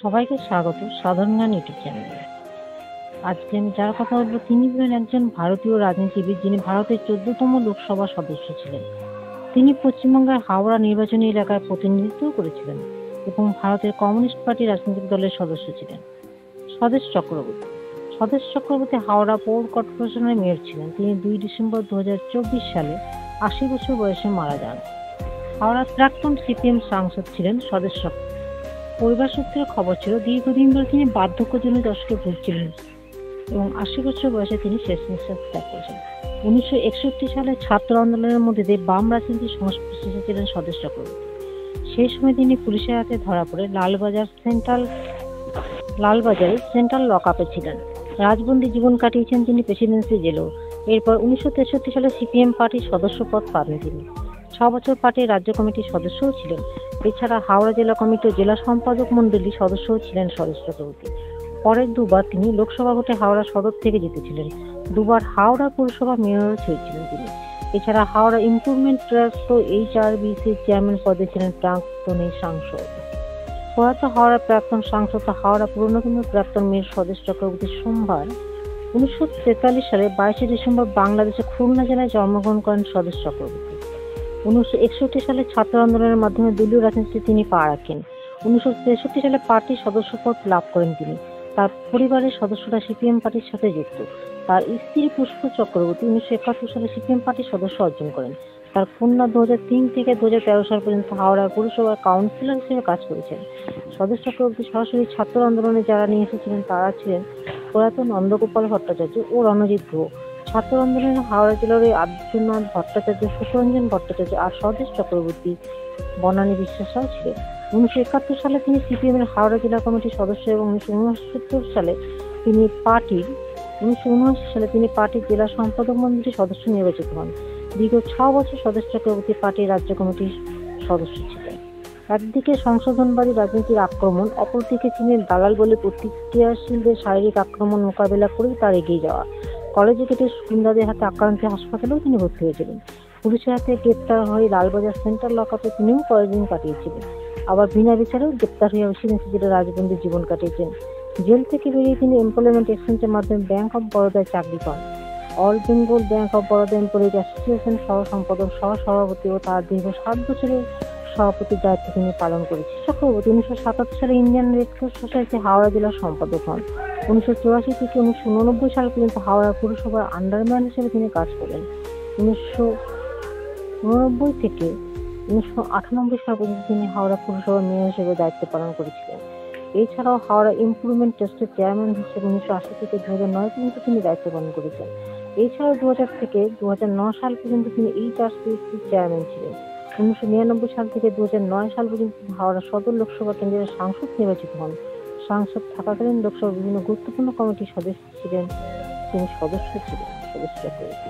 সবাইকে স্বাগত সাধারণ জ্ঞান ইউটিউব চ্যানেলে। আজকে আমি যার কথা বলবো তিনি হলেন একজন ভারতীয় রাজনীতিবিদ, যিনি ভারতের 14তম লোকসভা সদস্য ছিলেন। তিনি পশ্চিমবঙ্গের হাওড়া নির্বাচনী এলাকায় প্রতিনিধিত্ব করেছিলেন এবং ভারতের কমিউনিস্ট পার্টি রাজনৈতিক দলের সদস্য ছিলেন। স্বদেশ চক্রবর্তী স্বদেশ চক্রবর্তী হাওড়া পৌর কর্পোরেশনের মেয়র ছিলেন। তিনি 2 ডিসেম্বর 2024 সালে 80 বছর বয়সে মারা যান। হাওড়ার প্রাক্তন সিপিএম সাংসদ ছিলেন স্বদেশ চক্রবর্তী। পরিবার সূত্রে খবর ছিল দীর্ঘদিন ধরে তিনি বার্ধক্যজনিত অসুখে ভুগছিলেন এবং 80 বছর বয়সে তিনি শেষ নিঃশ্বাস ত্যাগ করেছেন। 1961 সালে ছাত্র আন্দোলনের মধ্যে দিয়ে বাম রাজনীতির সংস্পর্শে ছিলেন স্বদেশ চক্রবর্তী। সেই সময় তিনি পুলিশের হাতে ধরা পড়ে লালবাজারে সেন্ট্রাল লকআপে ছিলেন। রাজবন্দী জীবন কাটিয়েছেন তিনি প্রেসিডেন্সি জেলেও। এরপর 1963 সালে সিপিএম পার্টির সদস্য পদ পান তিনি। 6 বছর পার্টির রাজ্য কমিটির সদস্যও ছিলেন। এছাড়া হাওড়া জেলা কমিটি ও জেলা সম্পাদক মণ্ডলীর সদস্যও ছিলেন স্বদেশ চক্রবর্তী। পরের দুবার তিনি লোকসভা ভোটে হাওড়া সদর থেকে জিতেছিলেন। দুবার হাওড়া পুরসভা মেয়রও হয়েছিলেন তিনি। এছাড়া হাওড়া ইমপ্রুভমেন্ট ট্রাস্ট ও HRBC চেয়ারম্যান পদে ছিলেন প্রাক্তন এই সাংসদ। প্রয়াত হাওড়ার প্রাক্তন সাংসদ ও হাওড়া পুর নিগমের প্রাক্তন মেয়র স্বদেশ চক্রবর্তী সোমবার 1943 সালে 22 ডিসেম্বর বাংলাদেশের খুলনা জেলায় জন্মগ্রহণ করেন স্বদেশ চক্রবর্তী। 1961 সালে ছাত্র আন্দোলনের মাধ্যমে দলীয় রাজনীতিতে তিনি পা রাখেন। 1963 সালে পার্টির সদস্যপদ লাভ করেন তিনি। তার পরিবারের সদস্যরা সিপিএম পার্টির সাথে যুক্ত। তার স্ত্রী পুষ্প চক্রবর্তী 1971 সালে সিপিএম পার্টির সদস্য অর্জন করেন। তার কন্যা 2003 থেকে 2013 সাল পর্যন্ত হাওড়া পুরসভার কাউন্সিলর হিসেবে কাজ করেছেন। স্বদেশ চক্রবর্তী সরাসরি ছাত্র আন্দোলনে যারা নিয়ে এসেছিলেন তারা ছিলেন প্রয়াত নন্দগোপাল ভট্টাচার্য ও রণজিৎ গুহ। ছাত্র আন্দোলনে হাওড়া জেলার ওই আদিত্যনাথ ভট্টাচার্য, সুখরঞ্জন ভট্টাচার্য আর স্বদেশ চক্রবর্তী বনানী বিশ্বাসরাও ছিলেন। 1971 সালে তিনি সিপিএম এর হাওড়া জেলা কমিটির সদস্য এবং 1979 সালে তিনি পার্টির জেলা সম্পাদক মণ্ডলীর সদস্য নির্বাচিত হন। দীর্ঘ 6 বছর স্বদেশ চক্রবর্তী পার্টির রাজ্য কমিটির সদস্য ছিলেন। একদিকে সংশোধনবাদী রাজনীতির আক্রমণ, অপরদিকে তিনি দালাল বলে প্রতিক্রিয়াশীলদের শারীরিক আক্রমণ মোকাবেলা করেই তার এগিয়ে যাওয়া। কলেজে কেটে গুন্ডাদের হাতে আক্রান্ত হাসপাতালেও তিনি ভর্তি হয়েছিলেন। পুলিশের হাতে গ্রেপ্তার হয়ে লালবাজার সেন্ট্রাল লকআপে তিনিও কয়েকদিন কাটিয়েছিলেন। আবার বিনা বিচারেও গ্রেপ্তার হয়ে প্রেসিডেন্সি জেলে রাজবন্দী জীবন কাটিয়েছেন। জেল থেকে বেরিয়ে তিনি এমপ্লয়মেন্ট এক্সচেঞ্জের মাধ্যমে ব্যাংক অফ বরোদায় চাকরি পান। All Bengal bank of Baroda employees association সহ-সম্পাদক, সহ-সভাপতি ও তার দীর্ঘ 7 বছরের সভাপতির দায়িত্ব তিনি পালন করেছেন। চক্রবর্তী 1977 সালে Indian red cross society Howrah জেলার সম্পাদক হন। 1984 থেকে 1989 সাল পর্যন্ত হাওড়া পুরসভার আন্ডারম্যান হিসেবে তিনি কাজ করেন। 1989 থেকে 1998 সাল পর্যন্ত তিনি হাওড়া পুরসভার মেয়র হিসেবে দায়িত্ব পালন করেছিলেন। এছাড়াও হাওড়া ইমপ্রুভমেন্ট ট্রাস্টের চেয়ারম্যান হিসেবে 1980 থেকে 2009 পর্যন্ত তিনি দায়িত্ব পালন করেছেন। এছাড়াও 2000 থেকে 2009 সাল পর্যন্ত তিনি HRBC চেয়ারম্যান ছিলেন। 1999 সাল থেকে 2009 সাল পর্যন্ত হাওড়া সদর লোকসভা কেন্দ্রের সাংসদ নির্বাচিত হন। সাংসদ থাকাকালীন লোকসভার বিভিন্ন গুরুত্বপূর্ণ কমিটির সদস্য ছিলেন। তিনি সদস্য ছিলেন স্বদেশ চক্রবর্তী।